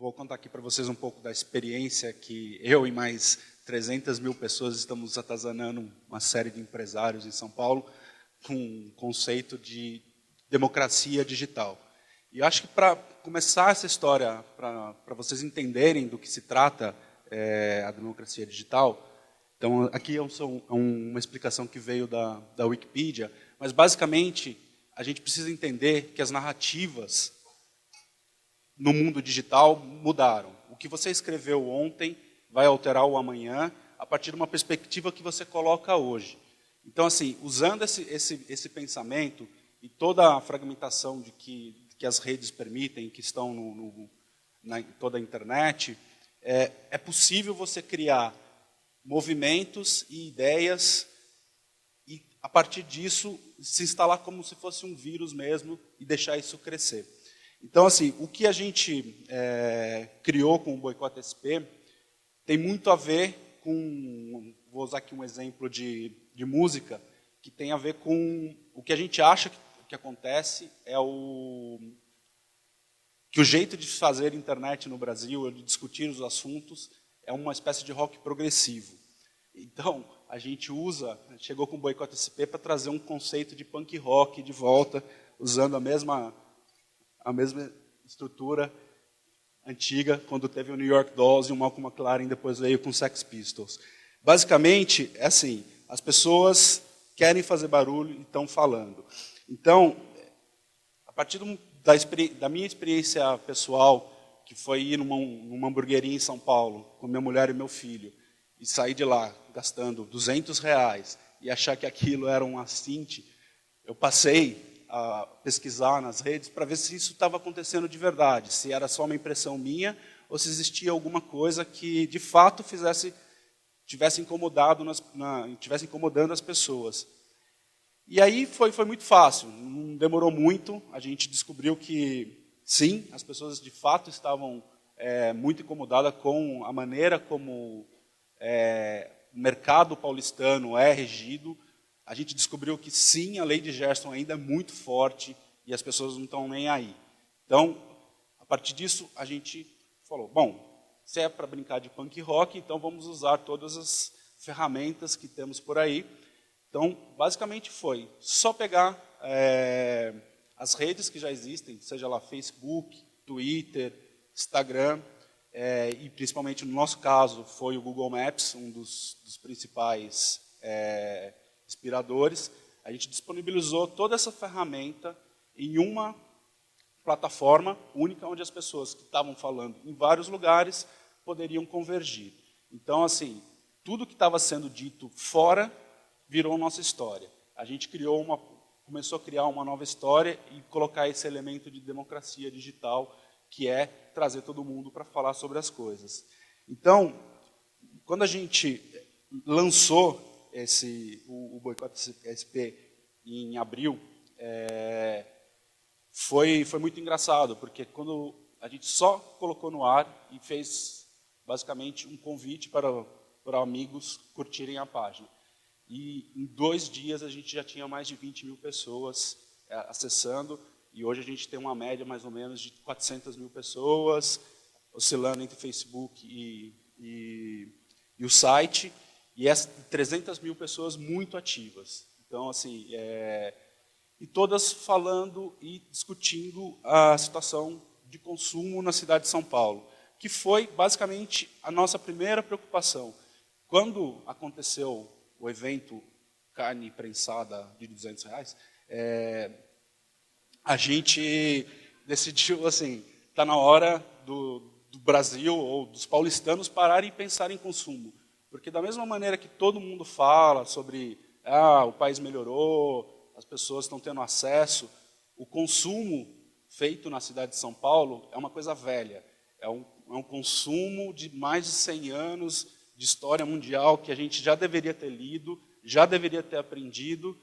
vou contar aqui para vocês um pouco da experiência que eu e mais 300 mil pessoas estamos atazanando uma série de empresários em São Paulo com um conceito de democracia digital. E eu acho que para começar essa história, para vocês entenderem do que se trata a democracia digital, então aqui uma explicação que veio da Wikipedia, mas basicamente a gente precisa entender que as narrativas no mundo digital mudaram. O que você escreveu ontem vai alterar o amanhã a partir de uma perspectiva que você coloca hoje. Então, assim, usando esse pensamento e toda a fragmentação que as redes permitem, que estão em toda a internet, é possível você criar movimentos e ideias e, a partir disso, se instalar como se fosse um vírus mesmo e deixar isso crescer. Então, assim, o que a gente criou com o Boicote SP tem muito a ver com, vou usar aqui um exemplo de música, que tem a ver com o que a gente acha que acontece, que o jeito de fazer internet no Brasil, de discutir os assuntos, é uma espécie de rock progressivo. Então, a gente chegou com o Boicote SP para trazer um conceito de punk rock de volta, usando a mesma estrutura antiga, quando teve o New York Dolls e o Malcolm McLaren depois veio com Sex Pistols. Basicamente, é assim, as pessoas querem fazer barulho e estão falando. Então, a partir da minha experiência pessoal, que foi ir numa hamburgueria em São Paulo, com minha mulher e meu filho, e sair de lá gastando R$200 e achar que aquilo era um assinte, eu passei a pesquisar nas redes para ver se isso estava acontecendo de verdade, se era só uma impressão minha ou se existia alguma coisa que, de fato, estivesse incomodando as pessoas. E aí foi muito fácil, não demorou muito, a gente descobriu que, sim, as pessoas, de fato, estavam muito incomodadas com a maneira como o mercado paulistano é regido. A gente descobriu que, sim, a lei de Gerson ainda é muito forte e as pessoas não estão nem aí. Então, a partir disso, a gente falou, bom, se é para brincar de punk rock, então vamos usar todas as ferramentas que temos por aí. Então, basicamente foi só pegar as redes que já existem, seja lá Facebook, Twitter, Instagram, e principalmente no nosso caso foi o Google Maps, um dos principais inspiradores. A gente disponibilizou toda essa ferramenta em uma plataforma única, onde as pessoas que estavam falando em vários lugares poderiam convergir. Então, assim, tudo que estava sendo dito fora virou nossa história. A gente começou a criar uma nova história e colocar esse elemento de democracia digital, que é trazer todo mundo para falar sobre as coisas. Então, quando a gente lançou o Boicote SP em abril, foi muito engraçado, porque quando a gente só colocou no ar e fez basicamente um convite para amigos curtirem a página. E em 2 dias a gente já tinha mais de 20 mil pessoas acessando, e hoje a gente tem uma média mais ou menos de 400 mil pessoas, oscilando entre Facebook e o site, e 300 mil pessoas muito ativas. Então, assim, e todas falando e discutindo a situação de consumo na cidade de São Paulo, que foi basicamente a nossa primeira preocupação. Quando aconteceu o evento carne prensada de R$200, a gente decidiu, assim, está na hora do Brasil ou dos paulistanos pararem e pensar em consumo. Porque da mesma maneira que todo mundo fala sobre o país melhorou, as pessoas estão tendo acesso, o consumo feito na cidade de São Paulo é uma coisa velha. É um consumo de mais de 100 anos de história mundial que a gente já deveria ter lido, já deveria ter aprendido,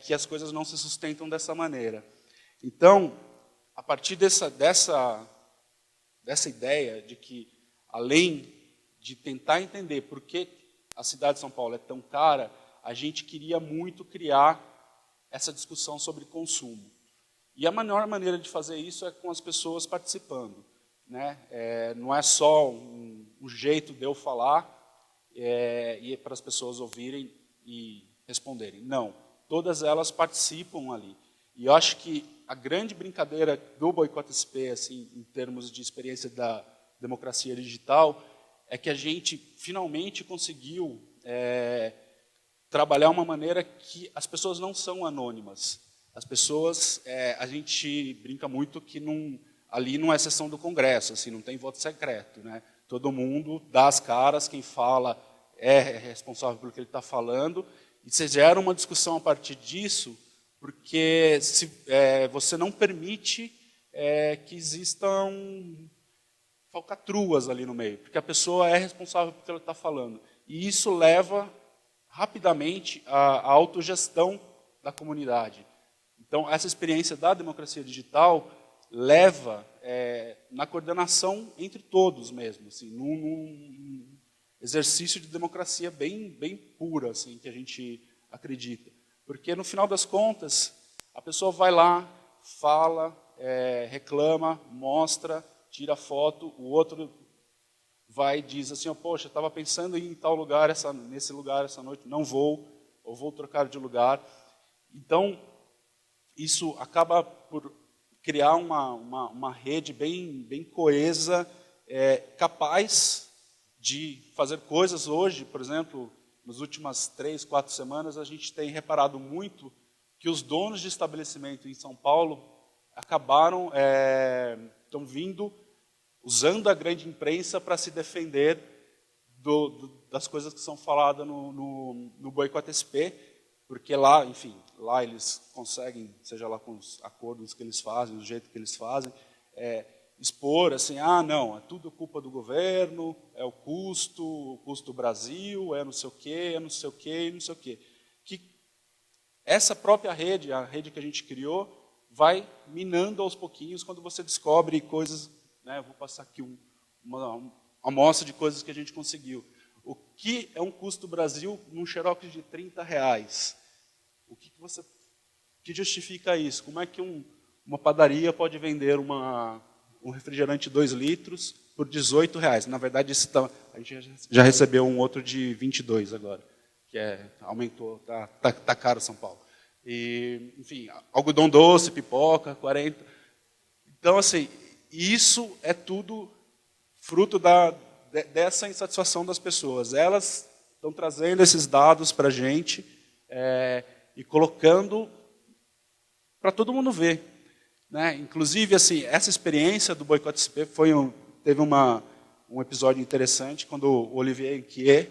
que as coisas não se sustentam dessa maneira. Então, a partir dessa ideia de que, além de tentar entender por que a cidade de São Paulo é tão cara, a gente queria muito criar essa discussão sobre consumo. E a melhor maneira de fazer isso é com as pessoas participando. né? Não é só um jeito de eu falar e para as pessoas ouvirem e responderem. Não, todas elas participam ali. E eu acho que a grande brincadeira do Boicote SP, assim, em termos de experiência da democracia digital, é que a gente finalmente conseguiu trabalhar uma maneira que as pessoas não são anônimas. As pessoas, a gente brinca muito que ali não é sessão do Congresso, assim, não tem voto secreto, né? Todo mundo dá as caras, quem fala é responsável pelo que ele está falando, e você gera uma discussão a partir disso, porque você não permite que existam falcatruas ali no meio, porque a pessoa é responsável pelo que ela está falando. E isso leva rapidamente à autogestão da comunidade. Então, essa experiência da democracia digital leva na coordenação entre todos mesmo, assim, num exercício de democracia bem pura, assim, que a gente acredita. Porque, no final das contas, a pessoa vai lá, fala, reclama, mostra, tira foto, o outro vai e diz assim, oh, poxa, estava pensando em tal lugar, nesse lugar essa noite, não vou, ou vou trocar de lugar. Então, isso acaba por criar uma rede bem coesa, capaz de fazer coisas hoje. Por exemplo, nas últimas 3, 4 semanas, a gente tem reparado muito que os donos de estabelecimento em São Paulo estão vindo usando a grande imprensa para se defender das coisas que são faladas no Boicote SP, porque lá, enfim, lá eles conseguem, seja lá com os acordos que eles fazem, do jeito que eles fazem, expor assim, não, é tudo culpa do governo, é o custo Brasil, é não sei o quê, é não sei o quê, não sei o quê. Que essa própria rede, a rede que a gente criou, vai minando aos pouquinhos quando você descobre coisas, né, eu vou passar aqui uma amostra de coisas que a gente conseguiu. O que é um custo Brasil num xerox de R$30? O que justifica isso? Como é que uma padaria pode vender um refrigerante 2 litros por R$18? Na verdade, a gente já recebeu um outro de 22 agora, que aumentou, tá caro São Paulo. E, enfim, algodão doce, pipoca, 40. Então, assim, isso é tudo fruto dessa insatisfação das pessoas. Elas estão trazendo esses dados para a gente e colocando para todo mundo ver, né? Inclusive, assim, essa experiência do Boicote SP teve um episódio interessante, quando o Olivier Inquier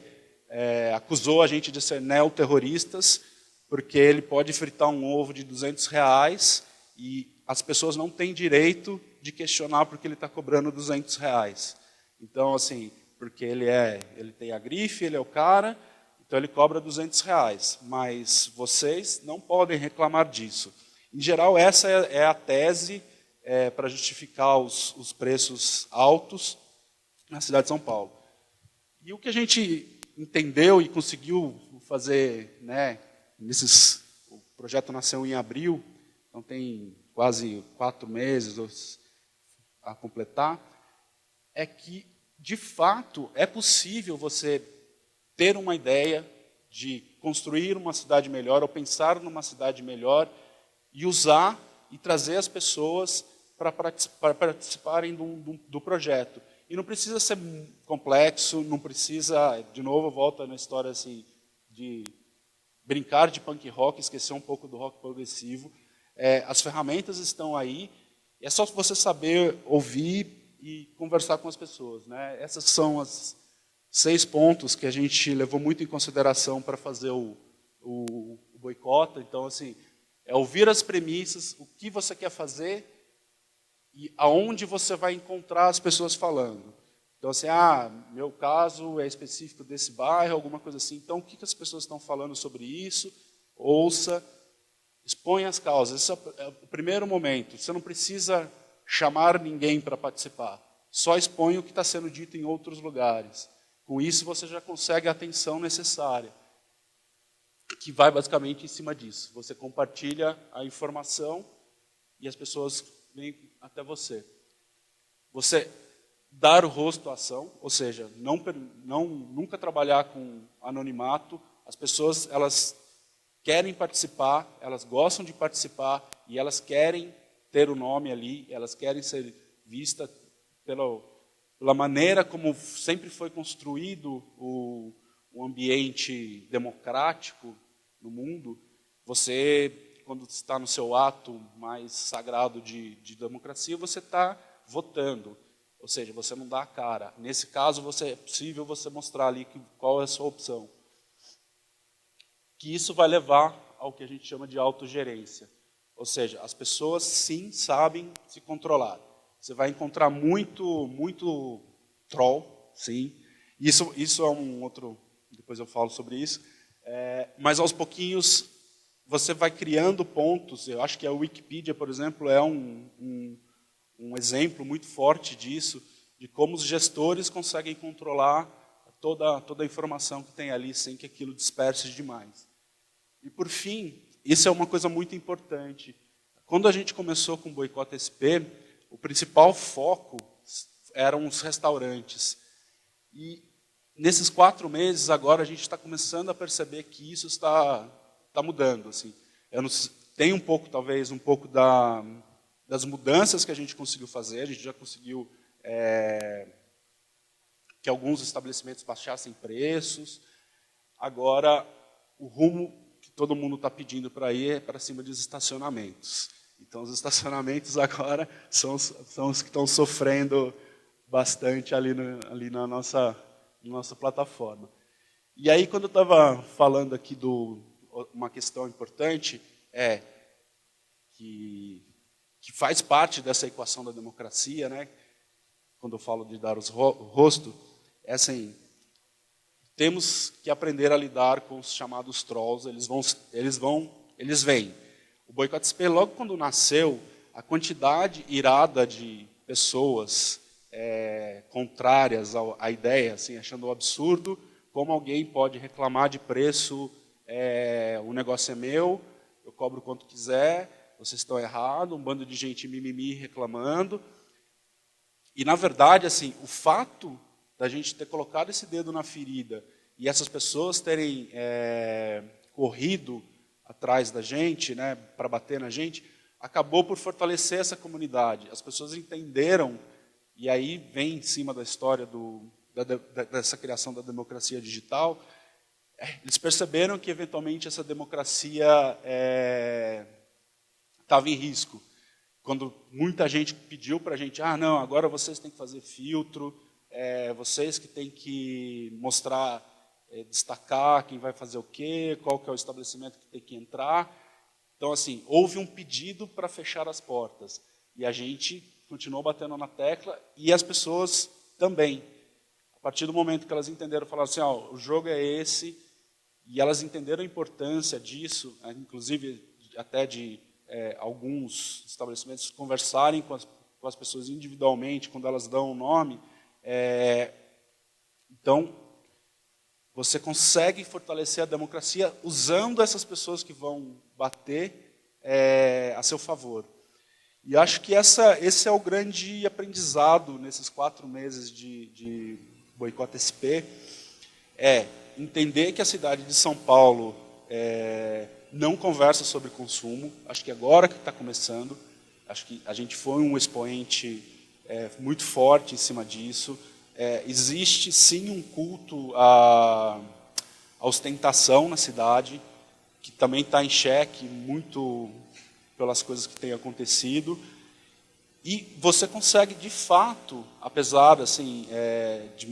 acusou a gente de ser neoterroristas, porque ele pode fritar um ovo de R$200 e as pessoas não têm direito de questionar porque ele está cobrando R$200. Então, assim, porque ele tem a grife, ele é o cara, então ele cobra R$200. Mas vocês não podem reclamar disso. Em geral, essa é a tese para justificar os preços altos na cidade de São Paulo. E o que a gente entendeu e conseguiu fazer, né, o projeto nasceu em abril, então tem quase 4 meses a completar, é que, de fato, é possível você ter uma ideia de construir uma cidade melhor ou pensar numa cidade melhor e usar e trazer as pessoas para participarem do projeto. E não precisa ser complexo, não precisa, de novo, volta na história assim, de brincar de punk rock, esquecer um pouco do rock progressivo. As ferramentas estão aí, é só você saber ouvir e conversar com as pessoas, né? Essas são as 6 pontos que a gente levou muito em consideração para fazer o boicota. Então, assim, ouvir as premissas, o que você quer fazer e aonde você vai encontrar as pessoas falando. Então, assim, meu caso é específico desse bairro, alguma coisa assim. Então, o que as pessoas estão falando sobre isso? Ouça, exponha as causas. Esse é o primeiro momento. Você não precisa chamar ninguém para participar. Só expõe o que está sendo dito em outros lugares. Com isso, você já consegue a atenção necessária, que vai basicamente em cima disso. Você compartilha a informação e as pessoas vêm até você. você dar o rosto à ação, ou seja, nunca trabalhar com anonimato. As pessoas, elas querem participar, elas gostam de participar e elas querem ter o nome ali, elas querem ser vistas pela maneira como sempre foi construído o ambiente democrático no mundo. Você, quando está no seu ato mais sagrado de democracia, você está votando. Ou seja, você não dá a cara. Nesse caso, é possível você mostrar ali qual é a sua opção. Que isso vai levar ao que a gente chama de autogerência. Ou seja, as pessoas sim sabem se controlar. Você vai encontrar muito troll, sim. Isso é um outro, depois eu falo sobre isso. Mas aos pouquinhos você vai criando pontos. Eu acho que a Wikipedia, por exemplo, é um exemplo muito forte disso, de como os gestores conseguem controlar toda a informação que tem ali sem que aquilo disperse demais. E por fim, isso é uma coisa muito importante. Quando a gente começou com o Boicota SP, o principal foco eram os restaurantes. E nesses 4 meses agora a gente está começando a perceber que isso está mudando. Assim. Tem talvez um pouco das mudanças que a gente conseguiu fazer. A gente já conseguiu que alguns estabelecimentos baixassem preços. Agora, o rumo que todo mundo está pedindo para ir é para cima dos estacionamentos. Então, os estacionamentos agora são os que estão sofrendo bastante ali na nossa plataforma. E aí, quando eu estava falando aqui uma questão importante, que faz parte dessa equação da democracia, né? Quando eu falo de dar o rosto, é assim, temos que aprender a lidar com os chamados trolls. Eles vêm. O Boicota SP, logo quando nasceu, a quantidade irada de pessoas contrárias à ideia, assim, achando um absurdo, como alguém pode reclamar de preço, o negócio é meu, eu cobro quanto quiser, vocês estão errados, um bando de gente mimimi reclamando. E, na verdade, assim, o fato da gente ter colocado esse dedo na ferida e essas pessoas terem corrido atrás da gente, né, para bater na gente, acabou por fortalecer essa comunidade. As pessoas entenderam, e aí vem em cima da história dessa criação da democracia digital, eles perceberam que, eventualmente, essa democracia estava em risco. Quando muita gente pediu para a gente, não, agora vocês têm que fazer filtro, vocês que têm que mostrar, destacar quem vai fazer o quê, qual que é o estabelecimento que tem que entrar. Então, assim, houve um pedido para fechar as portas. E a gente continuou batendo na tecla, e as pessoas também. A partir do momento que elas entenderam, falaram assim, o jogo é esse, e elas entenderam a importância disso, inclusive até de alguns estabelecimentos conversarem com as pessoas individualmente, quando elas dão o nome. Então, você consegue fortalecer a democracia usando essas pessoas que vão bater a seu favor. E acho que esse é o grande aprendizado nesses 4 meses de Boicota SP, entender que a cidade de São Paulo não conversa sobre consumo. Acho que agora que está começando, acho que a gente foi um expoente muito forte em cima disso. Existe, sim, um culto à ostentação na cidade, que também está em xeque muito pelas coisas que têm acontecido. E você consegue, de fato, apesar assim, de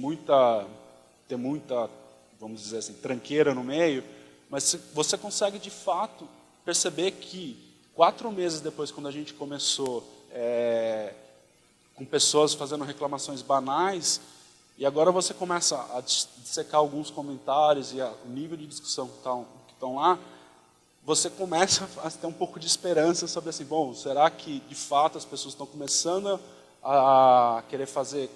ter muita, vamos dizer assim, tranqueira no meio, mas você consegue, de fato, perceber que 4 meses depois, quando a gente começou com pessoas fazendo reclamações banais, e agora você começa a dissecar alguns comentários e o nível de discussão que estão lá, você começa a ter um pouco de esperança sobre assim, bom, será que de fato as pessoas estão começando a querer fazer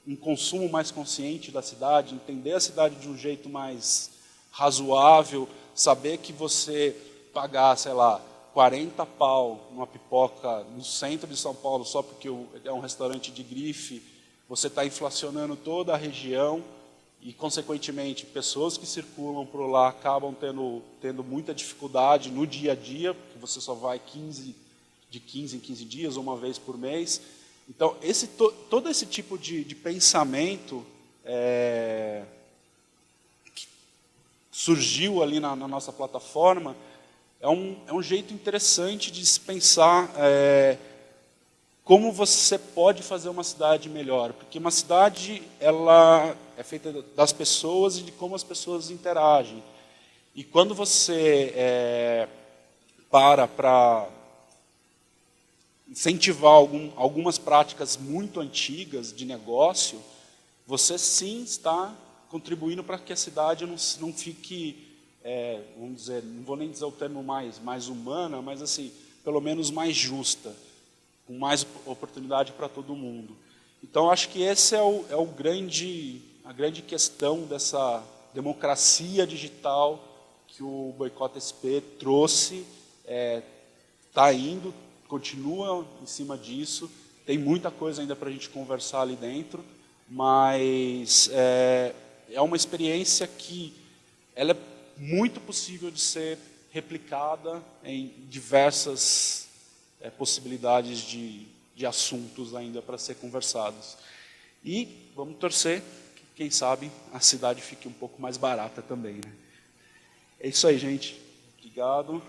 um consumo mais consciente da cidade, entender a cidade de um jeito mais razoável, saber que você pagar, sei lá, 40 pau numa pipoca no centro de São Paulo, só porque é um restaurante de grife, você está inflacionando toda a região e, consequentemente, pessoas que circulam por lá acabam tendo muita dificuldade no dia a dia, porque você só vai de 15 em 15 dias, uma vez por mês. Então, todo esse tipo de pensamento que surgiu ali na nossa plataforma é um jeito interessante de se pensar como você pode fazer uma cidade melhor. Porque uma cidade ela é feita das pessoas e de como as pessoas interagem. E quando você para incentivar algumas práticas muito antigas de negócio, você sim está contribuindo para que a cidade não fique, vamos dizer, não vou nem dizer o termo mais humana, mas assim, pelo menos mais justa, com mais oportunidade para todo mundo. Então, acho que esse é a grande questão dessa democracia digital que o Boicota SP trouxe, está indo, continua em cima disso, tem muita coisa ainda para a gente conversar ali dentro, mas é uma experiência que ela é muito possível de ser replicada em diversas possibilidades de assuntos ainda para ser conversados. E vamos torcer que, quem sabe, a cidade fique um pouco mais barata também, né? É isso aí, gente. Obrigado.